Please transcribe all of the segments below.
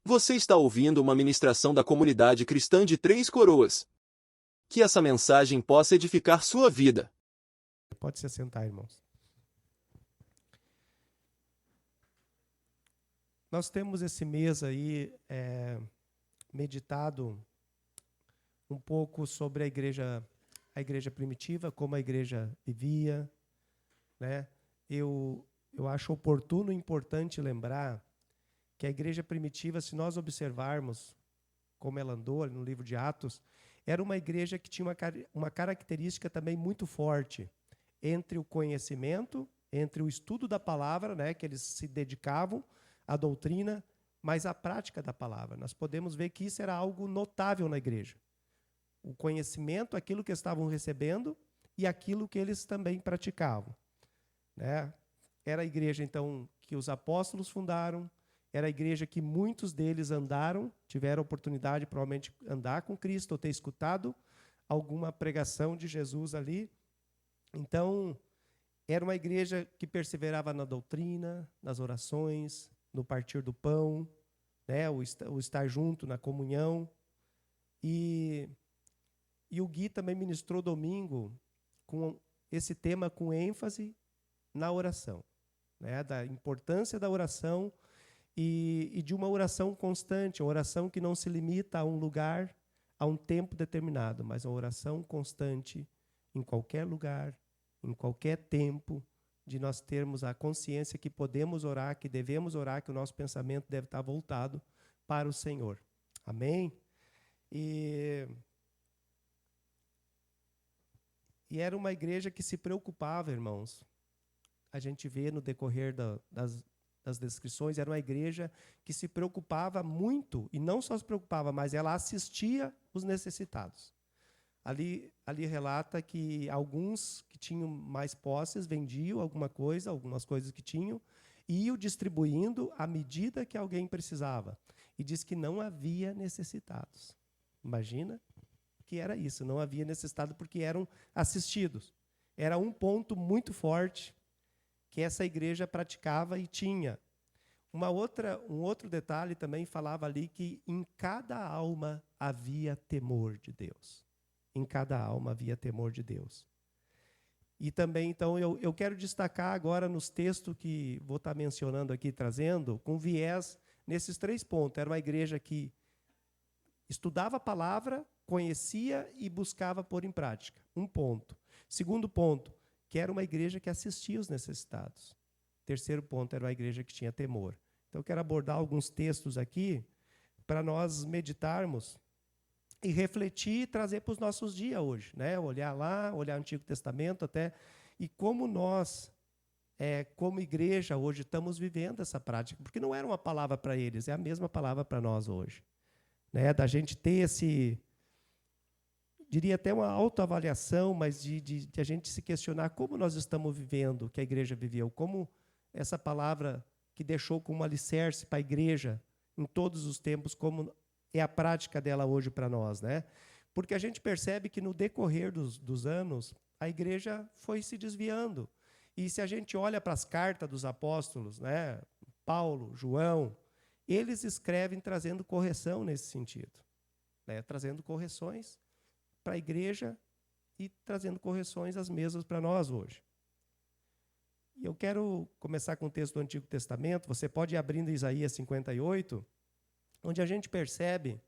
Você está ouvindo uma ministração da comunidade cristã de Três Coroas. Que essa mensagem possa edificar sua vida. Pode se assentar, irmãos. Nós temos esse mês aí meditado um pouco sobre a igreja primitiva, como a igreja vivia, né? Eu acho oportuno e importante lembrar que a igreja primitiva, se nós observarmos como ela andou no livro de Atos, era uma igreja que tinha uma característica também muito forte entre o conhecimento, entre o estudo da palavra, né, que eles se dedicavam à doutrina, mas à prática da palavra. Nós podemos ver que isso era algo notável na igreja. O conhecimento, aquilo que estavam recebendo e aquilo que eles também praticavam, né? Era a igreja, então, que os apóstolos fundaram, era a igreja que muitos deles andaram, tiveram a oportunidade, provavelmente, de andar com Cristo, ou ter escutado alguma pregação de Jesus ali. Então, era uma igreja que perseverava na doutrina, nas orações, no partir do pão, né, o estar junto na comunhão. E o Gui também ministrou domingo com esse tema com ênfase na oração, né, da importância da oração e de uma oração constante, uma oração que não se limita a um lugar, a um tempo determinado, mas uma oração constante em qualquer lugar, em qualquer tempo, de nós termos a consciência que podemos orar, que devemos orar, que o nosso pensamento deve estar voltado para o Senhor. Amém? E era uma igreja que se preocupava, irmãos. A gente vê no decorrer das descrições, era uma igreja que se preocupava muito, e não só se preocupava, mas ela assistia os necessitados. Ali relata que alguns que tinham mais posses vendiam algumas coisas que tinham, e iam distribuindo à medida que alguém precisava. E diz que não havia necessitados. Imagina que era isso, não havia necessitado porque eram assistidos. Era um ponto muito forte que essa igreja praticava e tinha. Um outro detalhe também falava ali que em cada alma havia temor de Deus. Em cada alma havia temor de Deus. E também, então, eu quero destacar agora nos textos que vou estar mencionando aqui, trazendo, com viés nesses 3 pontos. Era uma igreja que estudava a palavra, conhecia e buscava pôr em prática. Um ponto. Segundo ponto, que era uma igreja que assistia os necessitados. Terceiro ponto, era uma igreja que tinha temor. Então, eu quero abordar alguns textos aqui para nós meditarmos e refletir e trazer para os nossos dias hoje, né? Olhar lá, olhar o Antigo Testamento até, e como nós, como igreja, hoje estamos vivendo essa prática, porque não era uma palavra para eles, é a mesma palavra para nós hoje, né? Da gente ter diria até uma autoavaliação, mas de a gente se questionar como nós estamos vivendo, que a igreja viveu, como essa palavra que deixou como alicerce para a igreja em todos os tempos, como é a prática dela hoje para nós, né? Porque a gente percebe que no decorrer dos anos, a igreja foi se desviando. E se a gente olha para as cartas dos apóstolos, né, Paulo, João, eles escrevem trazendo correção nesse sentido, né, trazendo correções para a igreja e trazendo correções às mesmas para nós hoje. E eu quero começar com o texto do Antigo Testamento. Você pode ir abrindo Isaías 58, onde a gente percebe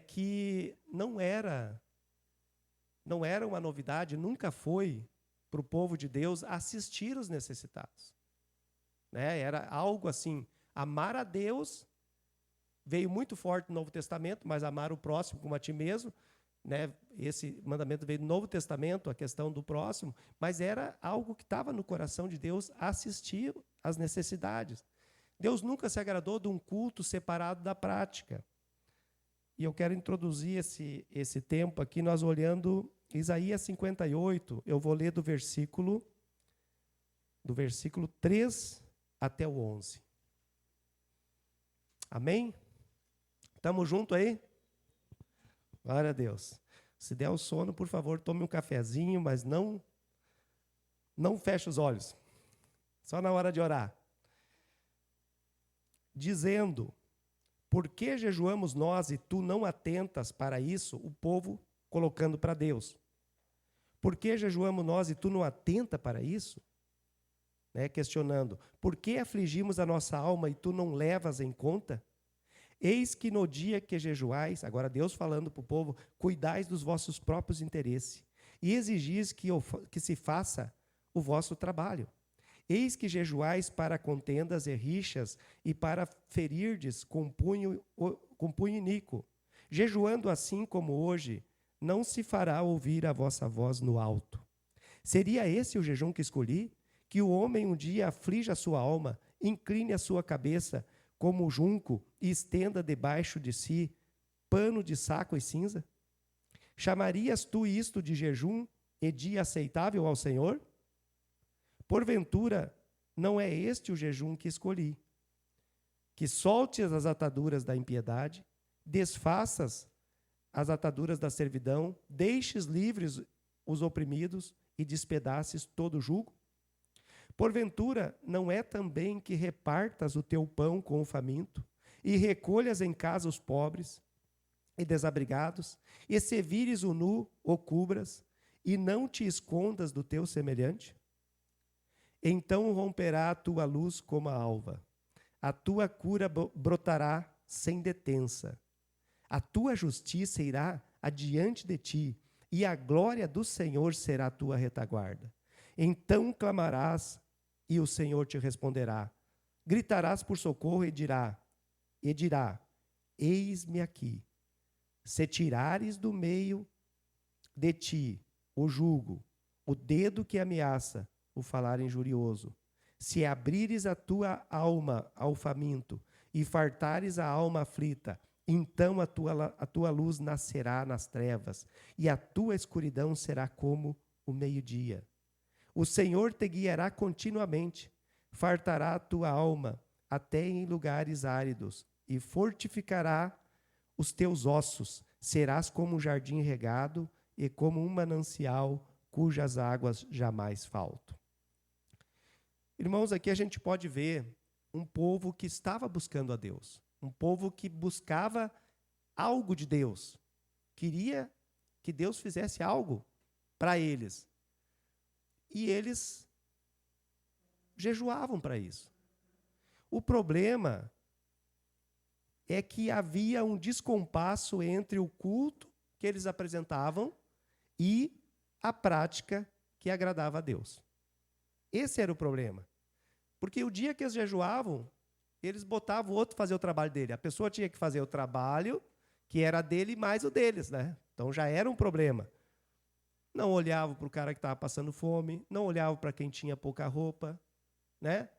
que não era uma novidade, nunca foi para o povo de Deus assistir os necessitados, né? Era algo assim, amar a Deus, veio muito forte no Novo Testamento, mas amar o próximo como a ti mesmo, né? Esse mandamento veio do Novo Testamento, a questão do próximo, mas era algo que estava no coração de Deus, assistir às necessidades. Deus nunca se agradou de um culto separado da prática. E eu quero introduzir esse tempo aqui, nós olhando Isaías 58, eu vou ler do versículo 3 até o 11. Amém? Estamos juntos aí? Glória a Deus. Se der o sono, por favor, tome um cafezinho, mas não feche os olhos. Só na hora de orar. Dizendo: por que jejuamos nós e tu não atentas para isso? O povo colocando para Deus. Por que jejuamos nós e tu não atenta para isso? Né? Questionando. Por que afligimos a nossa alma e tu não levas em conta? Eis que no dia que jejuais, agora Deus falando para o povo, cuidais dos vossos próprios interesses e exigis que se faça o vosso trabalho. Eis que jejuais para contendas e rixas e para ferirdes com punho iníquo. Jejuando assim como hoje, não se fará ouvir a vossa voz no alto. Seria esse o jejum que escolhi? Que o homem um dia aflija a sua alma, incline a sua cabeça como junco e estenda debaixo de si pano de saco e cinza? Chamarias tu isto de jejum e dia aceitável ao Senhor? Porventura, não é este o jejum que escolhi? Que soltes as ataduras da impiedade, desfaças as ataduras da servidão, deixes livres os oprimidos e despedaces todo o jugo? Porventura, não é também que repartas o teu pão com o faminto, e recolhas em casa os pobres e desabrigados, e se vires o nu, o cubras, e não te escondas do teu semelhante? Então romperá a tua luz como a alva, a tua cura brotará sem detença, a tua justiça irá adiante de ti, e a glória do Senhor será a tua retaguarda. Então clamarás, e o Senhor te responderá. Gritarás por socorro e dirá, eis-me aqui. Se tirares do meio de ti o jugo, o dedo que ameaça, o falar injurioso, se abrires a tua alma ao faminto e fartares a alma aflita, então a tua luz nascerá nas trevas e a tua escuridão será como o meio-dia. O Senhor te guiará continuamente, fartará a tua alma até em lugares áridos e fortificará os teus ossos. Serás como um jardim regado e como um manancial cujas águas jamais faltam. Irmãos, aqui a gente pode ver um povo que estava buscando a Deus, um povo que buscava algo de Deus, queria que Deus fizesse algo para eles. E eles jejuavam para isso. O problema é que havia um descompasso entre o culto que eles apresentavam e a prática que agradava a Deus. Esse era o problema. Porque o dia que eles jejuavam, eles botavam o outro fazer o trabalho dele. A pessoa tinha que fazer o trabalho que era dele mais o deles, né? Então já era um problema. Não olhavam para o cara que estava passando fome, não olhavam para quem tinha pouca roupa, né?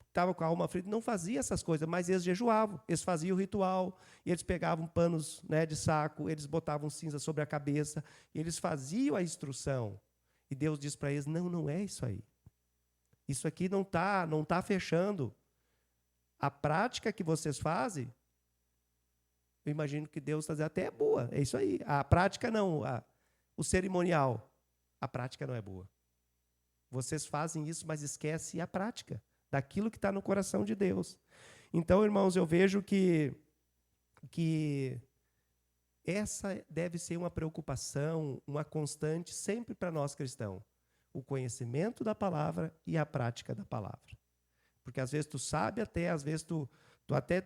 Estava com a alma aflita, não fazia essas coisas, mas eles jejuavam, eles faziam o ritual, e eles pegavam panos, né, de saco, eles botavam cinza sobre a cabeça, e eles faziam a instrução. E Deus diz para eles, não é isso aí. Isso aqui não tá fechando. A prática que vocês fazem, eu imagino que Deus está dizendo, até é boa, é isso aí. A prática não, o cerimonial, a prática não é boa. Vocês fazem isso, mas esquecem a prática daquilo que está no coração de Deus. Então, irmãos, eu vejo que essa deve ser uma preocupação, uma constante sempre para nós cristãos. O conhecimento da palavra e a prática da palavra. Porque às vezes tu sabe até, às vezes tu até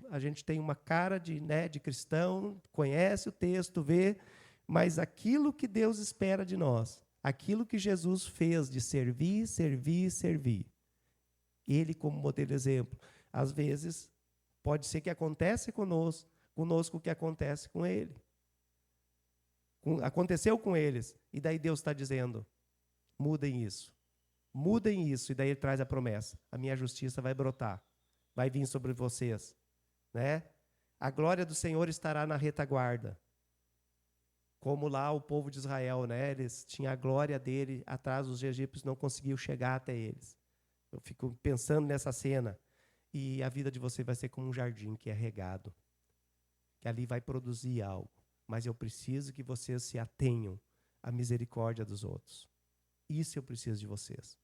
a gente tem uma cara de cristão, conhece o texto, vê, mas aquilo que Deus espera de nós, aquilo que Jesus fez de servir, servir, servir, Ele como modelo exemplo, às vezes pode ser que aconteça conosco o que acontece com Ele. Aconteceu com eles, e daí Deus está dizendo, mudem isso, e daí Ele traz a promessa, a minha justiça vai brotar, vai vir sobre vocês, né? A glória do Senhor estará na retaguarda, como lá o povo de Israel, né? Eles tinham a glória dele atrás, os egípcios não conseguiam chegar até eles. Eu fico pensando nessa cena, e a vida de você vai ser como um jardim que é regado, que ali vai produzir algo, mas eu preciso que vocês se atenham à misericórdia dos outros. Isso eu preciso de vocês.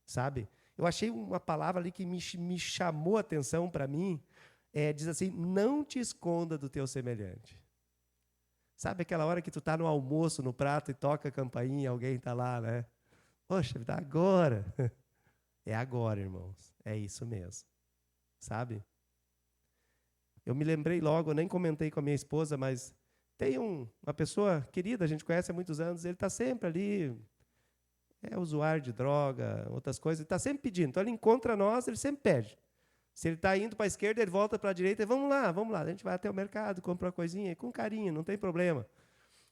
Sabe? eu achei uma palavra ali que me chamou a atenção para mim. Diz assim, não te esconda do teu semelhante. Sabe aquela hora que tu está no almoço, no prato, e toca a campainha, alguém está lá, né? Poxa, dá agora. É agora, irmãos. É isso mesmo. Sabe? Eu me lembrei logo, eu nem comentei com a minha esposa, mas tem uma pessoa querida, a gente conhece há muitos anos, ele está sempre ali, usuário de droga, outras coisas, ele está sempre pedindo. Então, ele encontra nós, ele sempre pede. Se ele está indo para a esquerda, ele volta para a direita, e vamos lá. A gente vai até o mercado, compra uma coisinha, com carinho, não tem problema.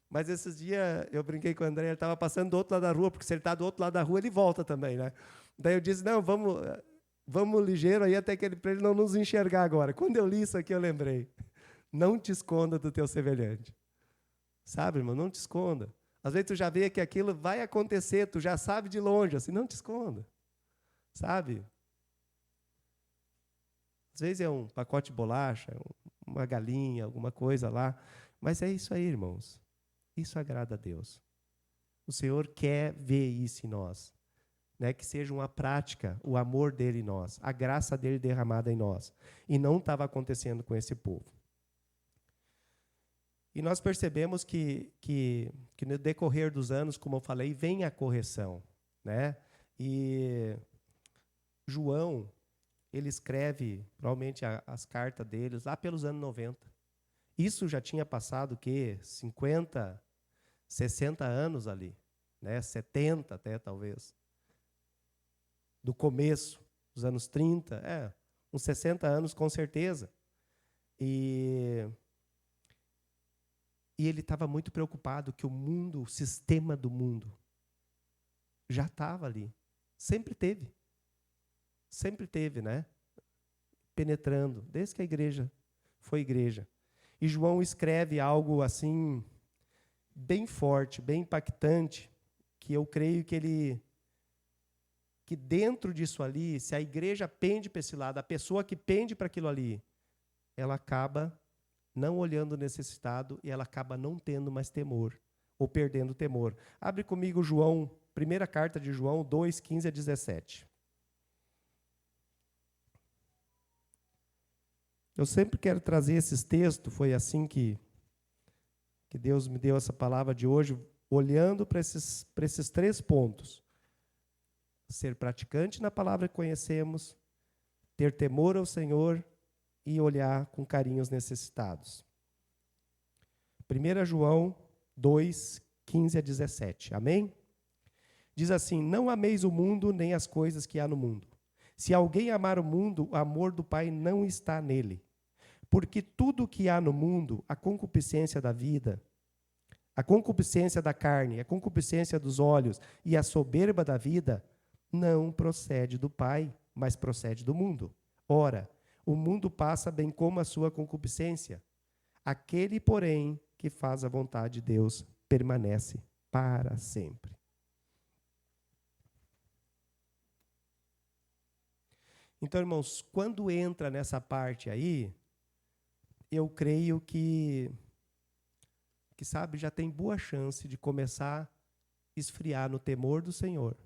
Mas esses dias, eu brinquei com o André, ele estava passando do outro lado da rua, porque se ele está do outro lado da rua, ele volta também, né? Daí eu disse, não, vamos ligeiro aí até para ele não nos enxergar agora. Quando eu li isso aqui, eu lembrei. Não te esconda do teu semelhante. Sabe, irmão? Não te esconda. Às vezes tu já vê que aquilo vai acontecer, tu já sabe de longe, assim, não te esconda. Sabe? Às vezes é um pacote de bolacha, uma galinha, alguma coisa lá. Mas é isso aí, irmãos. Isso agrada a Deus. O Senhor quer ver isso em nós. Né, que seja uma prática, o amor dele em nós, a graça dele derramada em nós. E não estava acontecendo com esse povo. E nós percebemos que no decorrer dos anos, como eu falei, vem a correção. Né? E João, ele escreve, provavelmente, as cartas deles lá pelos anos 90. Isso já tinha passado, o quê? 50, 60 anos ali. Né? 70 até, talvez. Do começo, dos anos 30, uns 60 anos, com certeza. E ele estava muito preocupado que o mundo, o sistema do mundo, já estava ali. Sempre teve. Sempre teve, né? Penetrando, desde que a igreja foi igreja. E João escreve algo assim, bem forte, bem impactante, que eu creio que dentro disso ali, se a igreja pende para esse lado, a pessoa que pende para aquilo ali, ela acaba não olhando o necessitado e ela acaba não tendo mais temor, ou perdendo o temor. Abre comigo João, primeira carta de João 2, 15 a 17. Eu sempre quero trazer esses textos, foi assim que Deus me deu essa palavra de hoje, olhando para esses 3 pontos. Ser praticante na palavra que conhecemos, ter temor ao Senhor e olhar com carinho os necessitados. 1 João 2, 15 a 17. Amém? Diz assim, não ameis o mundo nem as coisas que há no mundo. Se alguém amar o mundo, o amor do Pai não está nele. Porque tudo o que há no mundo, a concupiscência da vida, a concupiscência da carne, a concupiscência dos olhos e a soberba da vida, não procede do Pai, mas procede do mundo. Ora, o mundo passa bem como a sua concupiscência. Aquele, porém, que faz a vontade de Deus, permanece para sempre. Então, irmãos, quando entra nessa parte aí, eu creio que sabe, já tem boa chance de começar a esfriar no temor do Senhor.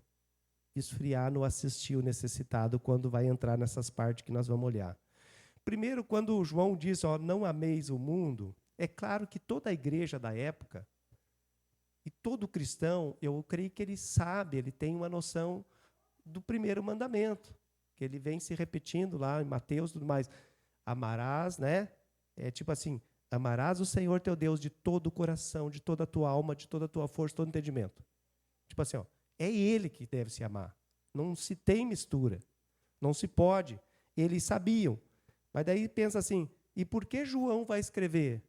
Esfriar no assistir o necessitado quando vai entrar nessas partes que nós vamos olhar. Primeiro, quando João diz, não ameis o mundo, é claro que toda a igreja da época, e todo cristão, eu creio que ele sabe, ele tem uma noção do primeiro mandamento, que ele vem se repetindo lá em Mateus e tudo mais. Amarás, né? É tipo assim, amarás o Senhor teu Deus de todo o coração, de toda a tua alma, de toda a tua força, todo o entendimento. Tipo assim, é Ele que deve se amar. Não se tem mistura. Não se pode. Eles sabiam. Mas daí pensa assim, e por que João vai escrever?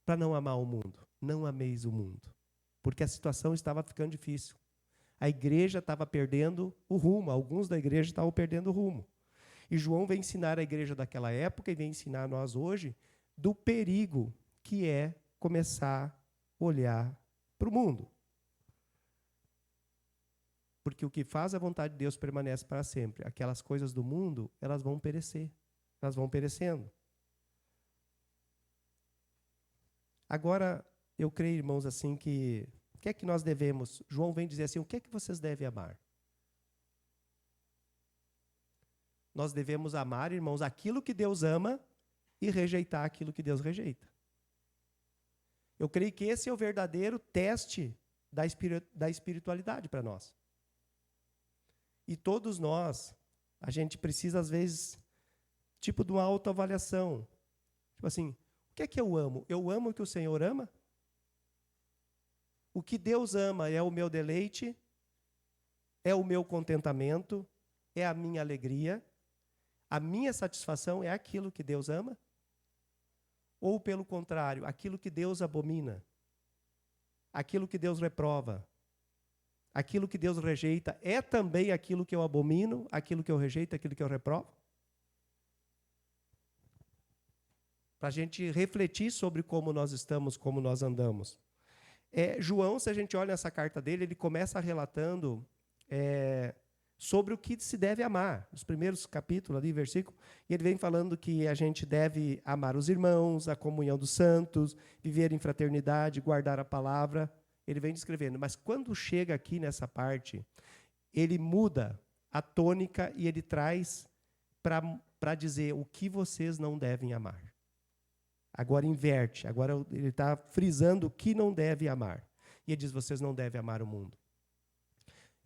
Para não amar o mundo. Não ameis o mundo. Porque a situação estava ficando difícil. A igreja estava perdendo o rumo. Alguns da igreja estavam perdendo o rumo. E João vem ensinar a igreja daquela época e vem ensinar a nós hoje do perigo que é começar a olhar para o mundo. Porque o que faz a vontade de Deus permanece para sempre. Aquelas coisas do mundo, elas vão perecer. Elas vão perecendo. Agora, eu creio, irmãos, assim que... O que é que nós devemos... João vem dizer assim, o que é que vocês devem amar? nós devemos amar, irmãos, aquilo que Deus ama e rejeitar aquilo que Deus rejeita. Eu creio que esse é o verdadeiro teste da espiritualidade para nós. E todos nós, a gente precisa, às vezes, tipo de uma autoavaliação. Tipo assim, o que é que eu amo? Eu amo o que o Senhor ama? O que Deus ama é o meu deleite, é o meu contentamento, é a minha alegria, a minha satisfação é aquilo que Deus ama? Ou, pelo contrário, aquilo que Deus abomina, aquilo que Deus reprova, aquilo que Deus rejeita, é também aquilo que eu abomino, aquilo que eu rejeito, aquilo que eu reprovo? Para a gente refletir sobre como nós estamos, como nós andamos. João, se a gente olha essa carta dele, ele começa relatando sobre o que se deve amar. Nos primeiros capítulos, ali, versículo, e ele vem falando que a gente deve amar os irmãos, a comunhão dos santos, viver em fraternidade, guardar a palavra. Ele vem descrevendo. Mas quando chega aqui nessa parte, ele muda a tônica e ele traz para dizer o que vocês não devem amar. Agora inverte. Agora ele está frisando o que não deve amar. E ele diz, vocês não devem amar o mundo.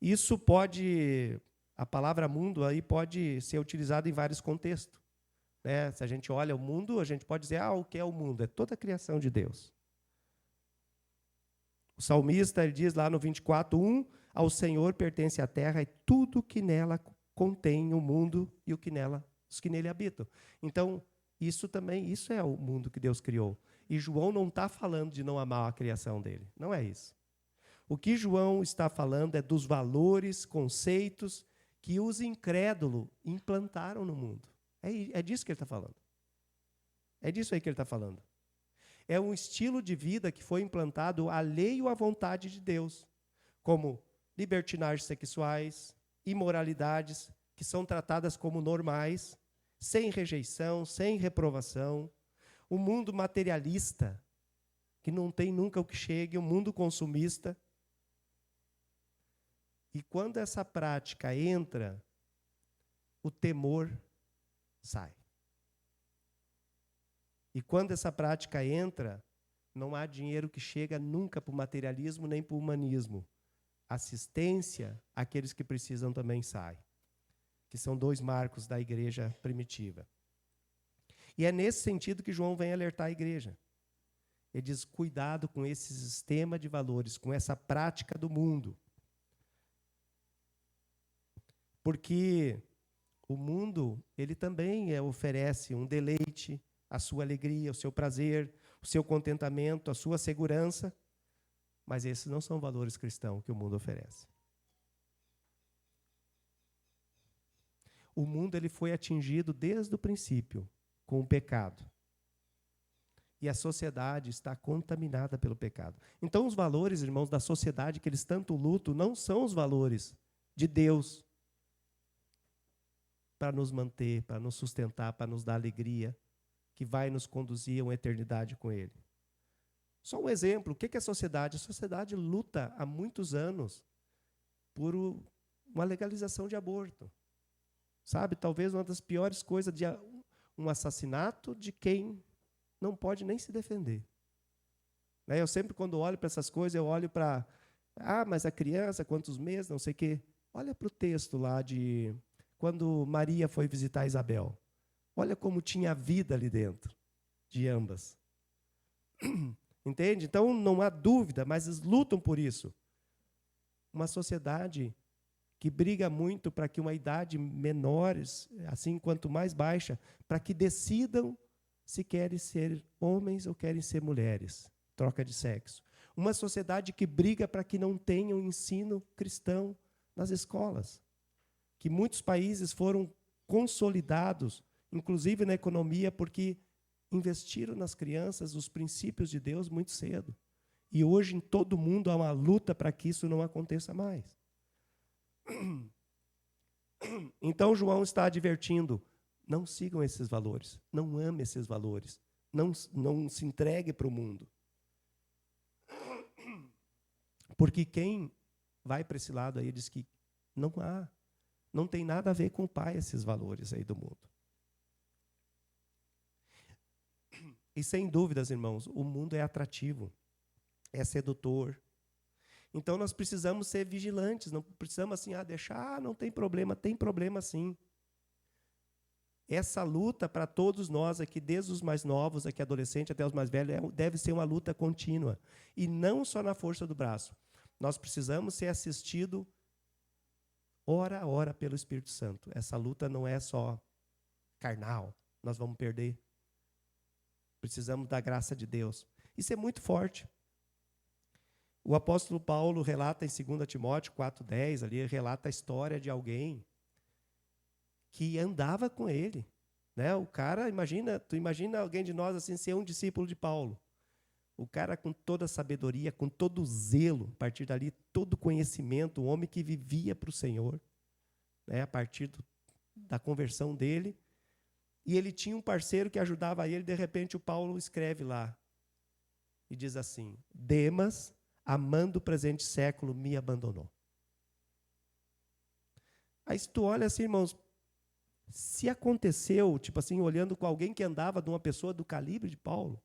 Isso pode, a palavra mundo aí pode ser utilizada em vários contextos. Né? Se a gente olha o mundo, a gente pode dizer, o que é o mundo? É toda a criação de Deus. O salmista ele diz lá no 24:1, ao Senhor pertence a terra e tudo que nela contém o mundo e os que nele habitam. Então, isso é o mundo que Deus criou. E João não está falando de não amar a criação dele. Não é isso. O que João está falando é dos valores, conceitos que os incrédulos implantaram no mundo. É disso que ele está falando. É disso aí que ele está falando. É um estilo de vida que foi implantado alheio à vontade de Deus, como libertinagens sexuais, imoralidades, que são tratadas como normais, sem rejeição, sem reprovação. O mundo materialista, que não tem nunca o que chegue, o mundo consumista. E quando essa prática entra, o temor sai. E quando essa prática entra, não há dinheiro que chega nunca para o materialismo nem para o humanismo. Assistência àqueles que precisam também sai. Que são 2 marcos da igreja primitiva. E é nesse sentido que João vem alertar a igreja. Ele diz, cuidado com esse sistema de valores, com essa prática do mundo. Porque o mundo, ele também oferece um deleite, a sua alegria, o seu prazer, o seu contentamento, a sua segurança, mas esses não são valores cristãos que o mundo oferece. O mundo ele foi atingido desde o princípio com o pecado. E a sociedade está contaminada pelo pecado. Então, os valores, irmãos, da sociedade que eles tanto lutam, não são os valores de Deus para nos manter, para nos sustentar, para nos dar alegria, que vai nos conduzir a uma eternidade com Ele. Só um exemplo, o que é a sociedade? A sociedade luta há muitos anos por uma legalização de aborto. Sabe, talvez uma das piores coisas de um assassinato de quem não pode nem se defender. Eu sempre, quando olho para essas coisas, eu olho para, mas a criança, quantos meses, não sei o quê. Olha para o texto lá de quando Maria foi visitar Isabel. Olha como tinha vida ali dentro, de ambas. Entende? Então, não há dúvida, mas eles lutam por isso. Uma sociedade que briga muito para que uma idade menores, assim, quanto mais baixa, para que decidam se querem ser homens ou querem ser mulheres. Troca de sexo. Uma sociedade que briga para que não tenham ensino cristão nas escolas. Que muitos países foram consolidados, inclusive na economia, porque investiram nas crianças os princípios de Deus muito cedo. E hoje, em todo o mundo, há uma luta para que isso não aconteça mais. Então, João está advertindo, não sigam esses valores, não ame esses valores, não se entregue para o mundo. Porque quem vai para esse lado aí diz que não há Não tem nada a ver com o Pai esses valores aí do mundo. E sem dúvidas, irmãos, o mundo é atrativo, é sedutor. Então nós precisamos ser vigilantes, não precisamos assim, deixar, não tem problema sim. Essa luta para todos nós aqui, desde os mais novos, aqui adolescentes até os mais velhos, deve ser uma luta contínua. E não só na força do braço. Nós precisamos ser assistidos hora a hora pelo Espírito Santo. Essa luta não é só carnal, nós vamos perder. Precisamos da graça de Deus. Isso é muito forte. O apóstolo Paulo relata em 2 Timóteo 4,10, ali, relata a história de alguém que andava com ele. Né? O cara, tu imagina alguém de nós assim, ser um discípulo de Paulo. O cara com toda a sabedoria, com todo o zelo, a partir dali, todo o conhecimento, um homem que vivia para o Senhor, né? A partir da conversão dele. E ele tinha um parceiro que ajudava ele, de repente o Paulo escreve lá, e diz assim: Demas, amando o presente século, me abandonou. Aí se tu olha assim, irmãos, se aconteceu, tipo assim, olhando com alguém que andava de uma pessoa do calibre de Paulo,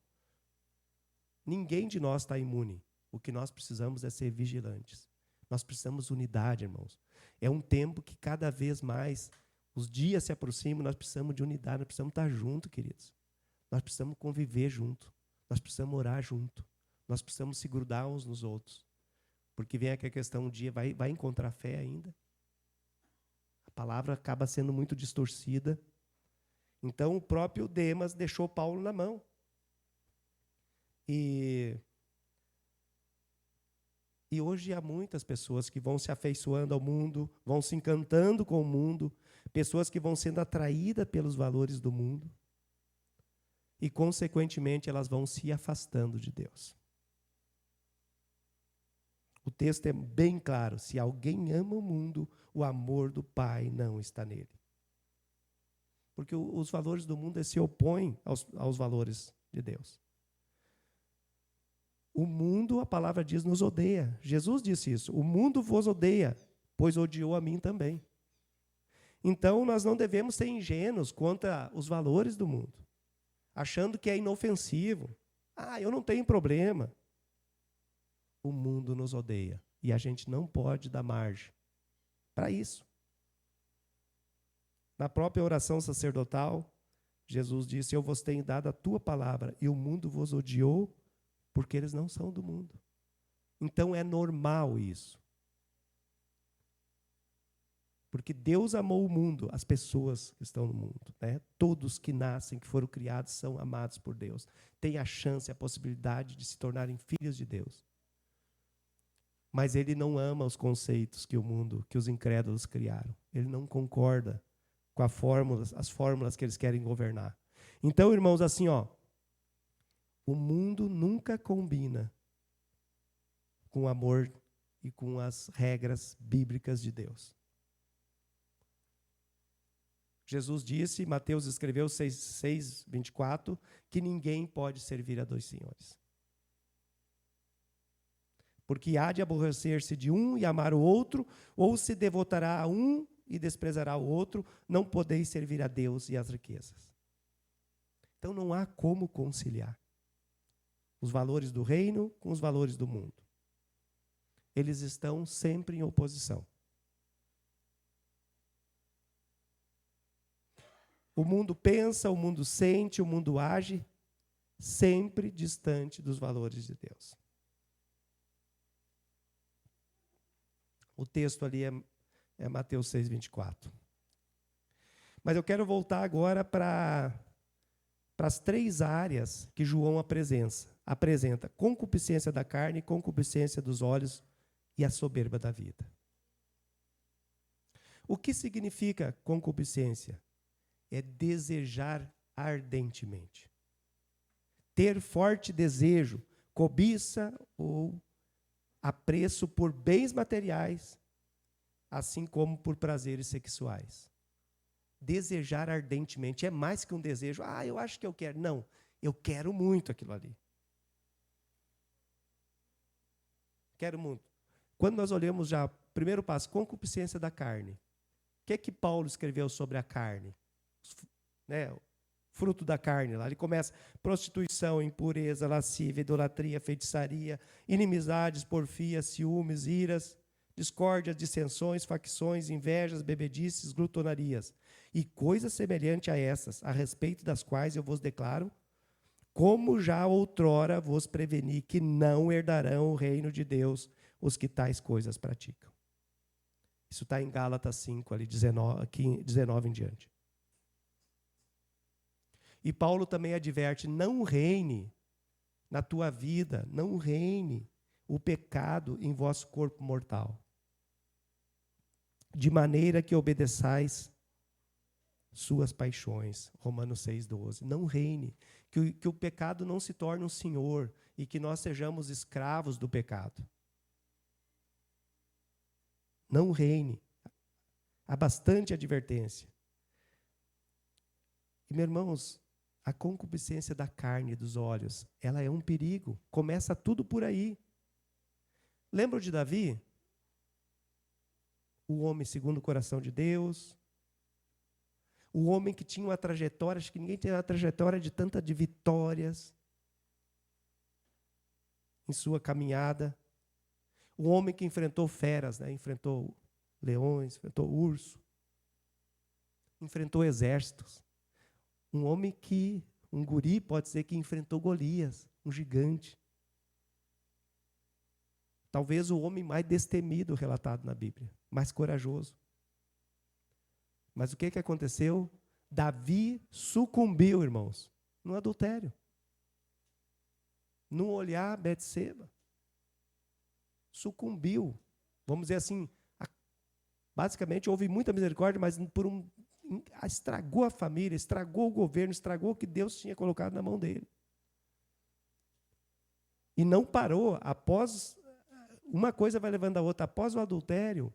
ninguém de nós está imune. O que nós precisamos é ser vigilantes. Nós precisamos unidade, irmãos. É um tempo que cada vez mais os dias se aproximam, nós precisamos de unidade, nós precisamos estar juntos, queridos. Nós precisamos conviver junto. Nós precisamos orar junto. Nós precisamos se grudar uns nos outros. Porque vem aqui a questão, um dia vai encontrar fé ainda. A palavra acaba sendo muito distorcida. Então, o próprio Demas deixou Paulo na mão. E hoje há muitas pessoas que vão se afeiçoando ao mundo, vão se encantando com o mundo, pessoas que vão sendo atraídas pelos valores do mundo e, consequentemente, elas vão se afastando de Deus. O texto é bem claro: se alguém ama o mundo, o amor do Pai não está nele. Porque os valores do mundo se opõem aos valores de Deus. O mundo, a palavra diz, nos odeia. Jesus disse isso. O mundo vos odeia, pois odiou a mim também. Então, nós não devemos ser ingênuos contra os valores do mundo, achando que é inofensivo. Eu não tenho problema. O mundo nos odeia e a gente não pode dar margem para isso. Na própria oração sacerdotal, Jesus disse: eu vos tenho dado a tua palavra e o mundo vos odiou porque eles não são do mundo. Então é normal isso. Porque Deus amou o mundo, as pessoas que estão no mundo. Né? Todos que nascem, que foram criados, são amados por Deus. Têm a chance, a possibilidade de se tornarem filhos de Deus. Mas ele não ama os conceitos que o mundo, que os incrédulos criaram. Ele não concorda com as fórmulas que eles querem governar. Então, irmãos, assim, o mundo nunca combina com o amor e com as regras bíblicas de Deus. Jesus disse, Mateus escreveu 6:24, que ninguém pode servir a dois senhores. Porque há de aborrecer-se de um e amar o outro, ou se devotará a um e desprezará o outro, não podeis servir a Deus e às riquezas. Então não há como conciliar os valores do reino com os valores do mundo. Eles estão sempre em oposição. O mundo pensa, o mundo sente, o mundo age, sempre distante dos valores de Deus. O texto ali é Mateus 6:24. Mas eu quero voltar agora para as 3 áreas que João apresenta: concupiscência da carne, concupiscência dos olhos e a soberba da vida. O que significa concupiscência? É desejar ardentemente. Ter forte desejo, cobiça ou apreço por bens materiais, assim como por prazeres sexuais. Desejar ardentemente é mais que um desejo. Eu acho que eu quero. Não, eu quero muito aquilo ali. Quero muito. Quando nós olhamos já, primeiro passo, concupiscência da carne. que Paulo escreveu sobre a carne? Né? Fruto da carne lá. Ele começa: prostituição, impureza, lascívia, idolatria, feitiçaria, inimizades, porfias, ciúmes, iras, discórdias, dissensões, facções, invejas, bebedices, glutonarias, e coisas semelhantes a essas, a respeito das quais eu vos declaro, como já outrora vos preveni, que não herdarão o reino de Deus os que tais coisas praticam. Isso está em Gálatas 5, ali 19 em diante. E Paulo também adverte: não reine na tua vida, não reine o pecado em vosso corpo mortal, de maneira que obedeçais suas paixões. Romanos 6,12. Não reine, que o pecado não se torne um senhor e que nós sejamos escravos do pecado. Não reine. Há bastante advertência. E, meus irmãos, a concupiscência da carne e dos olhos, ela é um perigo. Começa tudo por aí. Lembram de Davi? O homem segundo o coração de Deus. O homem que tinha uma trajetória, acho que ninguém tem uma trajetória de vitórias em sua caminhada. O homem que enfrentou feras, né? Enfrentou leões, enfrentou urso, enfrentou exércitos. Um homem um guri, pode dizer, que enfrentou Golias, um gigante. Talvez o homem mais destemido relatado na Bíblia, mais corajoso. Mas o que aconteceu? Davi sucumbiu, irmãos, no adultério. No olhar Betseba. Sucumbiu. Vamos dizer assim, basicamente houve muita misericórdia, mas estragou a família, estragou o governo, estragou o que Deus tinha colocado na mão dele. E não parou. Após, uma coisa vai levando a outra. Após o adultério,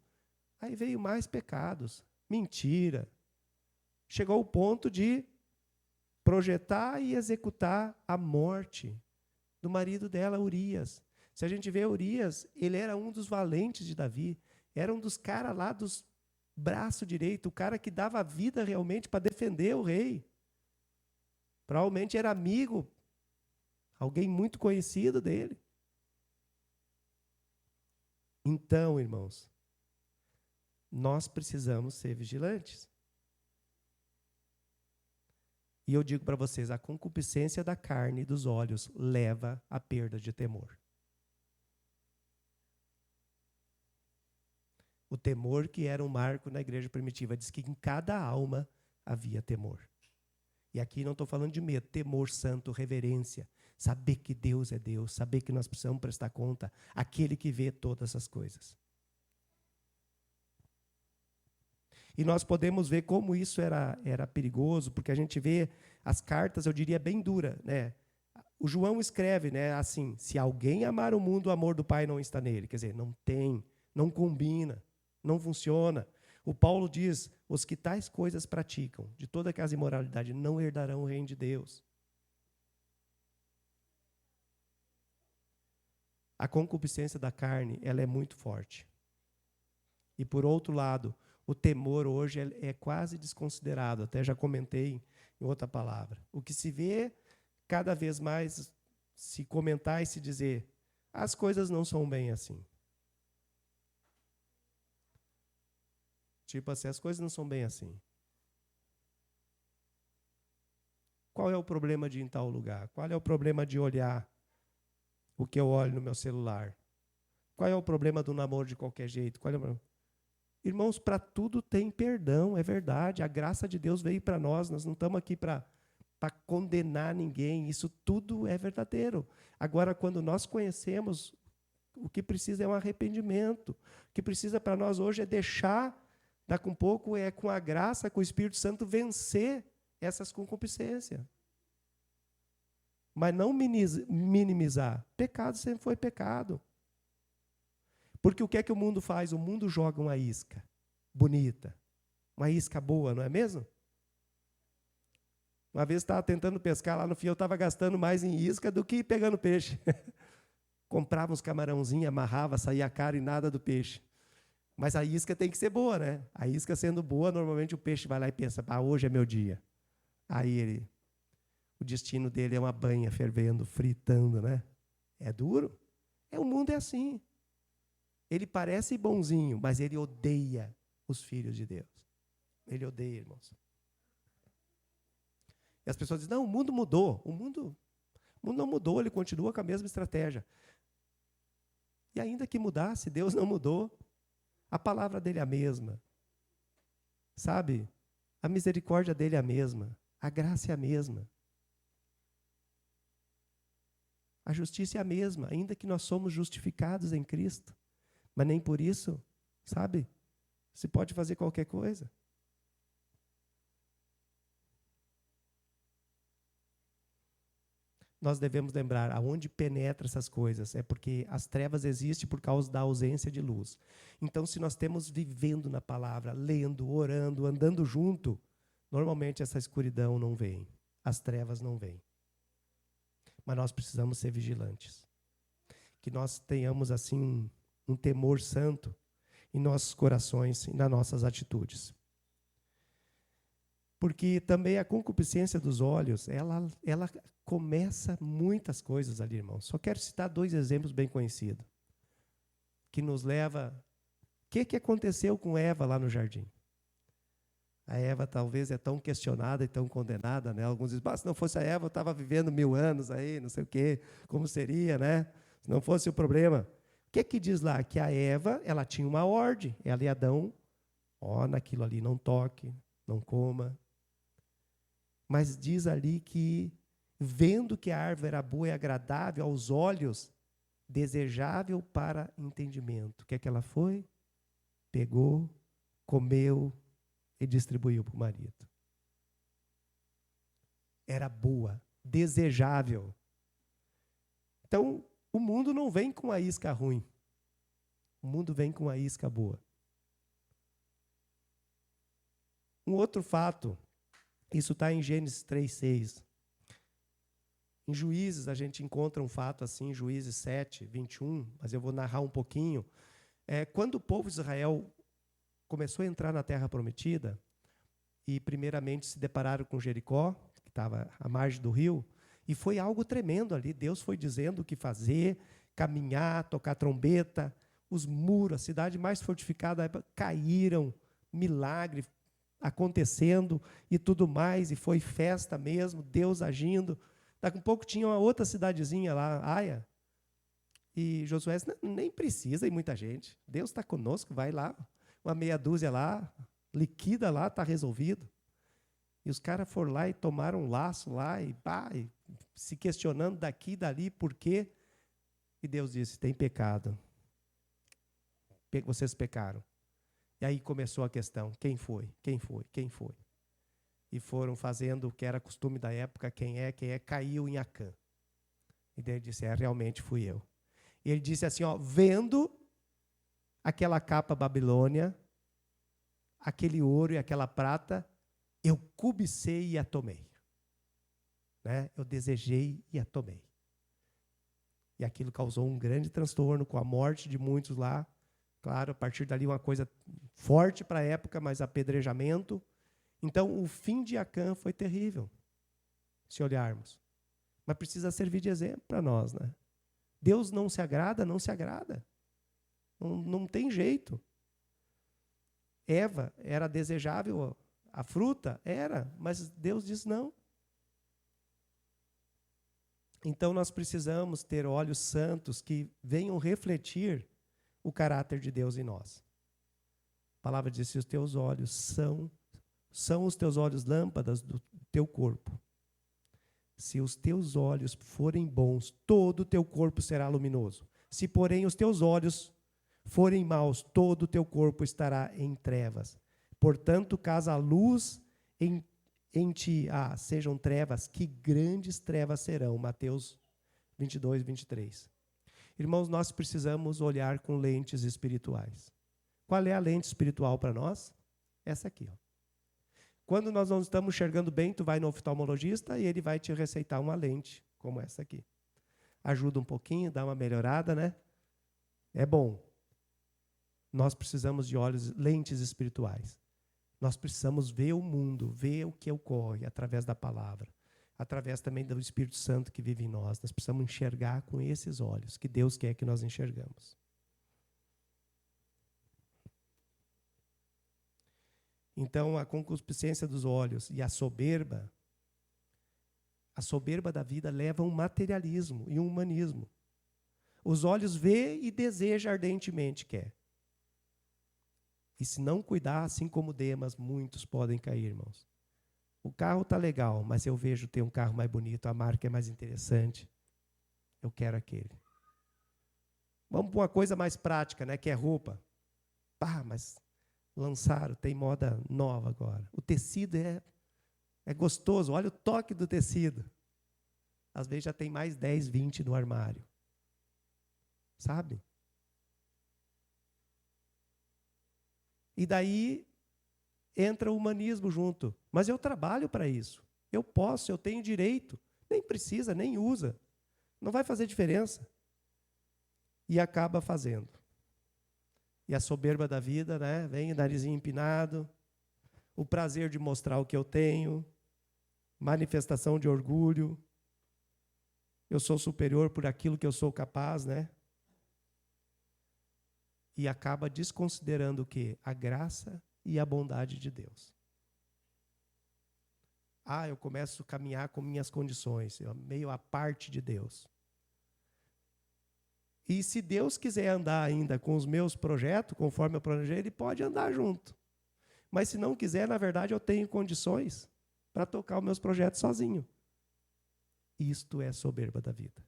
aí veio mais pecados. Mentira. Chegou ao ponto de projetar e executar a morte do marido dela, Urias. Se a gente vê Urias, ele era um dos valentes de Davi. Era um dos caras lá dos braço direito, o cara que dava a vida realmente para defender o rei. Provavelmente era amigo, alguém muito conhecido dele. Então, irmãos, nós precisamos ser vigilantes. E eu digo para vocês, a concupiscência da carne e dos olhos leva à perda de temor. O temor que era um marco na igreja primitiva, diz que em cada alma havia temor. E aqui não estou falando de medo, temor santo, reverência, saber que Deus é Deus, saber que nós precisamos prestar conta, aquele que vê todas essas coisas. E nós podemos ver como isso era perigoso, porque a gente vê as cartas, eu diria, bem duras, né? O João escreve, né, assim: se alguém amar o mundo, o amor do Pai não está nele. Quer dizer, não tem, não combina, não funciona. O Paulo diz: os que tais coisas praticam, de toda aquela imoralidade, não herdarão o reino de Deus. A concupiscência da carne, ela é muito forte. E, por outro lado, o temor hoje é quase desconsiderado. Até já comentei em outra palavra. O que se vê cada vez mais se comentar e se dizer: as coisas não são bem assim. Tipo assim, as coisas não são bem assim. Qual é o problema de ir em tal lugar? Qual é o problema de olhar o que eu olho no meu celular? Qual é o problema do namoro de qualquer jeito? Qual é o... Irmãos, para tudo tem perdão, é verdade. A graça de Deus veio para nós não estamos aqui para condenar ninguém. Isso tudo é verdadeiro. Agora, quando nós conhecemos, o que precisa é um arrependimento. O que precisa para nós hoje é deixar, daqui um pouco, com a graça, com o Espírito Santo, vencer essas concupiscências. Mas não minimizar. Pecado sempre foi pecado. Porque o que é que o mundo faz? O mundo joga uma isca bonita, uma isca boa, não é mesmo? Uma vez estava tentando pescar lá no fio, eu estava gastando mais em isca do que pegando peixe. Comprava uns camarãozinhos, amarrava, saía caro e nada do peixe. Mas a isca tem que ser boa, né? A isca sendo boa, normalmente o peixe vai lá e pensa, hoje é meu dia. Aí o destino dele é uma banha fervendo, fritando, né? É duro. O mundo é assim. Ele parece bonzinho, mas ele odeia os filhos de Deus. Ele odeia, irmãos. E as pessoas dizem, não, o mundo mudou. O mundo não mudou, ele continua com a mesma estratégia. E ainda que mudasse, Deus não mudou. A palavra dele é a mesma. Sabe? A misericórdia dele é a mesma. A graça é a mesma. A justiça é a mesma, ainda que nós somos justificados em Cristo. Mas nem por isso, sabe? Se pode fazer qualquer coisa. Nós devemos lembrar, aonde penetra essas coisas, é porque as trevas existem por causa da ausência de luz. Então, se nós temos vivendo na palavra, lendo, orando, andando junto, normalmente essa escuridão não vem, as trevas não vêm. Mas nós precisamos ser vigilantes. Que nós tenhamos, assim, um temor santo em nossos corações e nas nossas atitudes. Porque também a concupiscência dos olhos, ela começa muitas coisas ali, irmãos. Só quero citar 2 exemplos bem conhecidos. Que nos leva... O que aconteceu com Eva lá no jardim? A Eva talvez é tão questionada e tão condenada, né? Alguns dizem, se não fosse a Eva, eu estava vivendo 1000 anos aí, não sei o quê, como seria, né? Se não fosse o problema. O que diz lá? Que a Eva, ela tinha uma ordem. Ela e Adão, naquilo ali não toque, não coma. Mas diz ali que, vendo que a árvore era boa e agradável aos olhos, desejável para entendimento. O que é que ela foi? Pegou, comeu e distribuiu para o marido. Era boa, desejável. Então, o mundo não vem com a isca ruim. O mundo vem com a isca boa. Um outro fato, isso está em Gênesis 3:6. Em Juízes, a gente encontra um fato assim, Juízes 7:21, mas eu vou narrar um pouquinho. Quando o povo de Israel começou a entrar na Terra Prometida, e primeiramente se depararam com Jericó, que estava à margem do rio, e foi algo tremendo ali. Deus foi dizendo o que fazer, caminhar, tocar trombeta, os muros, a cidade mais fortificada, caíram, milagre acontecendo e tudo mais, e foi festa mesmo, Deus agindo. Daqui a pouco tinha uma outra cidadezinha lá, Aia, e Josué disse, nem precisa ir muita gente, Deus está conosco, vai lá, uma meia dúzia lá, liquida lá, está resolvido. E os caras foram lá e tomaram um laço lá, e se questionando daqui e dali, por quê? E Deus disse, tem pecado. Vocês pecaram. E aí começou a questão, quem foi? Quem foi? Quem foi? E foram fazendo o que era costume da época, quem é, caiu em Acã. E daí ele disse, realmente fui eu. E ele disse assim, vendo aquela capa Babilônia, aquele ouro e aquela prata, eu cobicei e a tomei. Né? Eu desejei e a tomei. E aquilo causou um grande transtorno com a morte de muitos lá. Claro, a partir dali uma coisa forte para a época, mas apedrejamento. Então, o fim de Acã foi terrível, se olharmos. Mas precisa servir de exemplo para nós, né? Deus não se agrada, não se agrada. Não tem jeito. Eva era desejável, a fruta era, mas Deus diz não. Então nós precisamos ter olhos santos que venham refletir o caráter de Deus em nós. A palavra diz, se os teus olhos são os teus olhos lâmpadas do teu corpo. Se os teus olhos forem bons, todo o teu corpo será luminoso. Se, porém, os teus olhos forem maus, todo o teu corpo estará em trevas. Portanto, caso a luz em ti sejam trevas, que grandes trevas serão. Mateus 22:23. Irmãos, nós precisamos olhar com lentes espirituais. Qual é a lente espiritual para nós? Essa aqui. Quando nós não estamos enxergando bem, tu vai no oftalmologista e ele vai te receitar uma lente, como essa aqui. Ajuda um pouquinho, dá uma melhorada, né? É bom. nós precisamos de lentes espirituais. Nós precisamos ver o mundo, ver o que ocorre através da palavra, através também do Espírito Santo que vive em nós. Nós precisamos enxergar com esses olhos que Deus quer que nós enxergamos. Então, a concupiscência dos olhos e a soberba da vida leva a um materialismo e um humanismo. Os olhos vê e deseja ardentemente, quer. E se não cuidar, assim como Demas, muitos podem cair, irmãos. O carro está legal, mas eu vejo ter um carro mais bonito, a marca é mais interessante. Eu quero aquele. Vamos para uma coisa mais prática, né, que é roupa. Mas lançaram, tem moda nova agora. O tecido é gostoso, olha o toque do tecido. Às vezes já tem mais 10, 20 no armário. Sabe? E daí entra o humanismo junto. Mas eu trabalho para isso. Eu posso, eu tenho direito. Nem precisa, nem usa. Não vai fazer diferença. E acaba fazendo. E a soberba da vida, né? Vem o narizinho empinado, o prazer de mostrar o que eu tenho, manifestação de orgulho. Eu sou superior por aquilo que eu sou capaz, né? E acaba desconsiderando o quê? A graça e a bondade de Deus. Eu começo a caminhar com minhas condições, meio à parte de Deus. E se Deus quiser andar ainda com os meus projetos, conforme eu planejei, Ele pode andar junto. Mas se não quiser, na verdade, eu tenho condições para tocar os meus projetos sozinho. Isto é soberba da vida.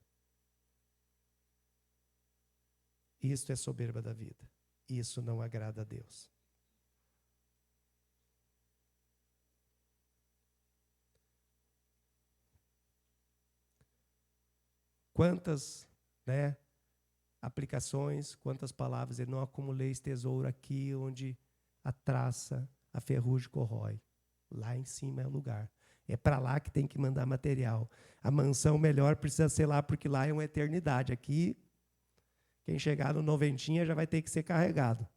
Isto é soberba da vida. Isso não agrada a Deus. Quantas, aplicações, quantas palavras, eu não acumuleis tesouro aqui onde a traça, a ferrugem corrói. Lá em cima é o lugar. É para lá que tem que mandar material. A mansão melhor precisa ser lá, porque lá é uma eternidade. Aqui, quem chegar no noventinha já vai ter que ser carregado.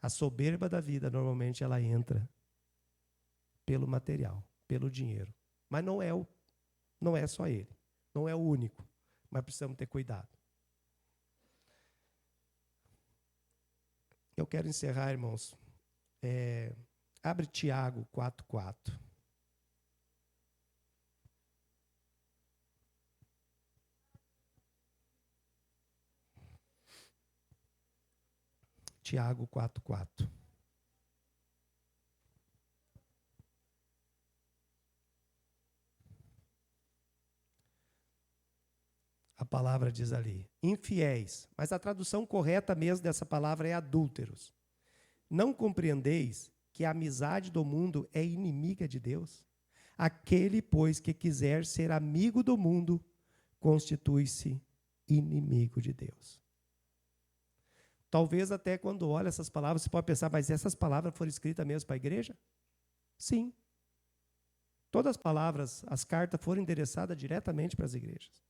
A soberba da vida, normalmente, ela entra pelo material, pelo dinheiro. Mas não é só ele. Não é o único. Mas precisamos ter cuidado. Eu quero encerrar, irmãos. Abre Tiago 4:4. Tiago 4:4. A palavra diz ali, infiéis, mas a tradução correta mesmo dessa palavra é adúlteros. Não compreendeis que a amizade do mundo é inimiga de Deus? Aquele, pois, que quiser ser amigo do mundo, constitui-se inimigo de Deus. Talvez até quando olha essas palavras, você pode pensar, mas essas palavras foram escritas mesmo para a igreja? Sim. Todas as palavras, as cartas foram endereçadas diretamente para as igrejas.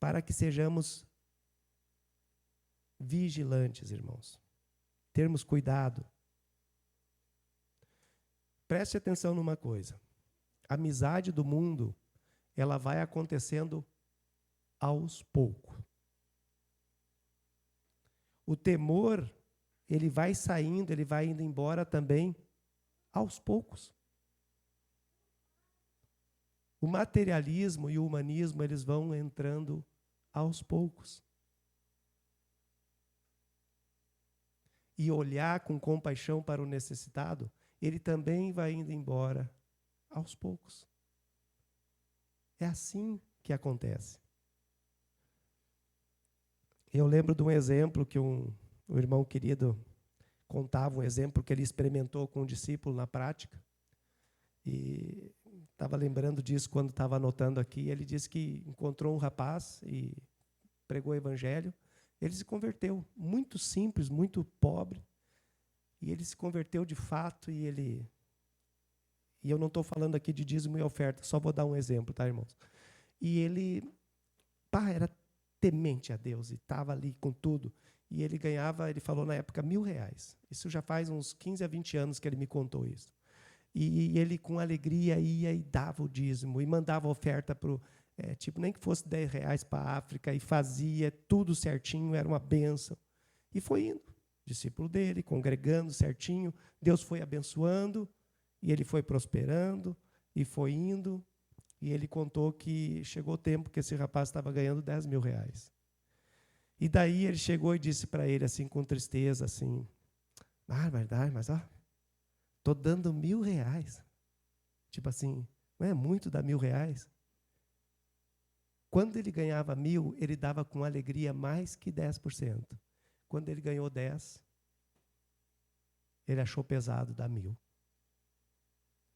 Para que sejamos vigilantes, irmãos. Termos cuidado. Preste atenção numa coisa. A amizade do mundo, ela vai acontecendo aos poucos. O temor, ele vai saindo, ele vai indo embora também aos poucos. O materialismo e o humanismo, eles vão entrando aos poucos. E olhar com compaixão para o necessitado, ele também vai indo embora aos poucos. É assim que acontece. Eu lembro de um exemplo que um irmão querido contava, um exemplo que ele experimentou com um discípulo na prática. E estava lembrando disso quando estava anotando aqui. Ele disse que encontrou um rapaz e pregou o evangelho. Ele se converteu, muito simples, muito pobre. E ele se converteu de fato e eu não estou falando aqui de dízimo e oferta, só vou dar um exemplo, tá, irmãos? E ele era temente a Deus e estava ali com tudo. E ele ganhava, ele falou na época, R$1.000. Isso já faz uns 15 a 20 anos que ele me contou isso. E ele, com alegria, ia e dava o dízimo, e mandava oferta para nem que fosse R$10 para a África, e fazia tudo certinho, era uma bênção. E foi indo, discípulo dele, congregando certinho, Deus foi abençoando, e ele foi prosperando, e foi indo, e ele contou que chegou o tempo que esse rapaz estava ganhando R$10.000. E daí ele chegou e disse para ele, assim, com tristeza, assim, verdade, mas estou dando R$1.000. Tipo assim, não é muito dar R$1.000? Quando ele ganhava 1.000, ele dava com alegria mais que 10%. Quando ele ganhou 10, ele achou pesado dar 1.000.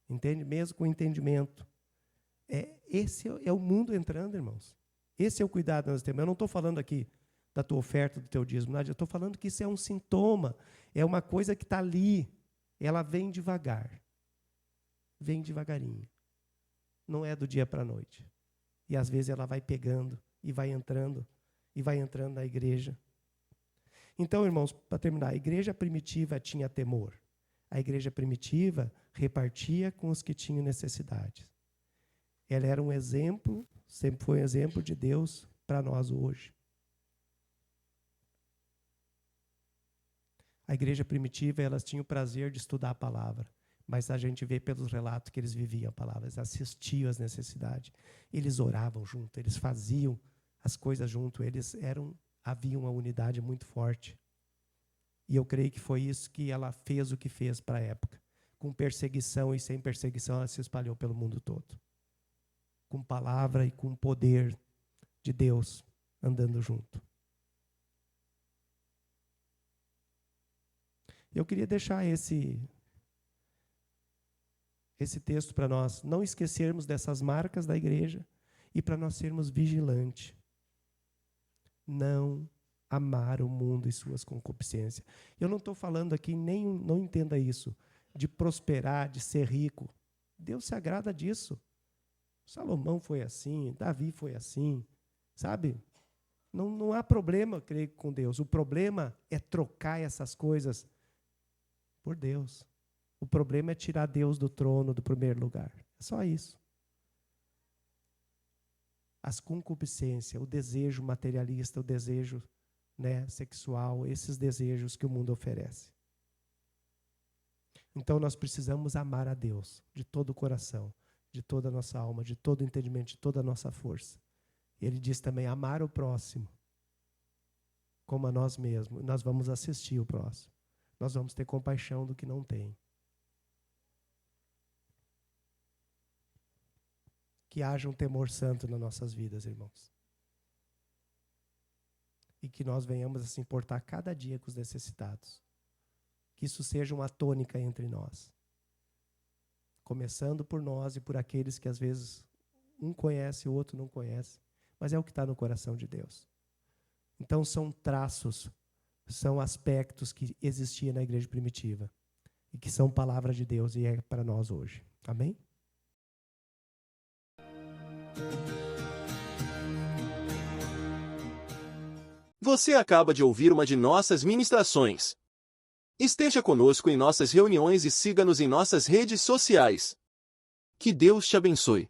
Entende? Mesmo com entendimento. Esse é o mundo entrando, irmãos. Esse é o cuidado que nós temos. Eu não estou falando aqui da tua oferta, do teu dízimo, nada. Eu estou falando que isso é um sintoma. É uma coisa que está ali. Ela vem devagar. Vem devagarinho. Não é do dia para a noite. E às vezes ela vai pegando e vai entrando na igreja. Então, irmãos, para terminar, a igreja primitiva tinha temor. A igreja primitiva repartia com os que tinham necessidades. Ela era um exemplo, sempre foi um exemplo de Deus para nós hoje. A igreja primitiva, elas tinham o prazer de estudar a palavra, mas a gente vê pelos relatos que eles viviam a palavra, eles assistiam às necessidades, eles oravam junto, eles faziam as coisas junto, havia uma unidade muito forte. E eu creio que foi isso que ela fez o que fez para a época. Com perseguição e sem perseguição, ela se espalhou pelo mundo todo. Com palavra e com poder de Deus andando junto. Eu queria deixar esse texto para nós não esquecermos dessas marcas da igreja e para nós sermos vigilantes. Não amar o mundo e suas concupiscências. Eu não estou falando aqui, não entenda isso, de prosperar, de ser rico. Deus se agrada disso. Salomão foi assim, Davi foi assim, sabe? Não há problema, creio, com Deus. O problema é trocar essas coisas por Deus. O problema é tirar Deus do trono, do primeiro lugar. É só isso. As concupiscências, o desejo materialista, o desejo, sexual, esses desejos que o mundo oferece. Então nós precisamos amar a Deus de todo o coração, de toda a nossa alma, de todo o entendimento, de toda a nossa força. Ele diz também amar o próximo como a nós mesmos. Nós vamos assistir o próximo. Nós vamos ter compaixão do que não tem. Que haja um temor santo nas nossas vidas, irmãos. E que nós venhamos a se importar cada dia com os necessitados. Que isso seja uma tônica entre nós. Começando por nós e por aqueles que às vezes um conhece, o outro não conhece. Mas é o que está no coração de Deus. Então são traços, são aspectos que existiam na igreja primitiva. E que são palavra de Deus e é para nós hoje. Amém? Você acaba de ouvir uma de nossas ministrações. Esteja conosco em nossas reuniões e siga-nos em nossas redes sociais. Que Deus te abençoe.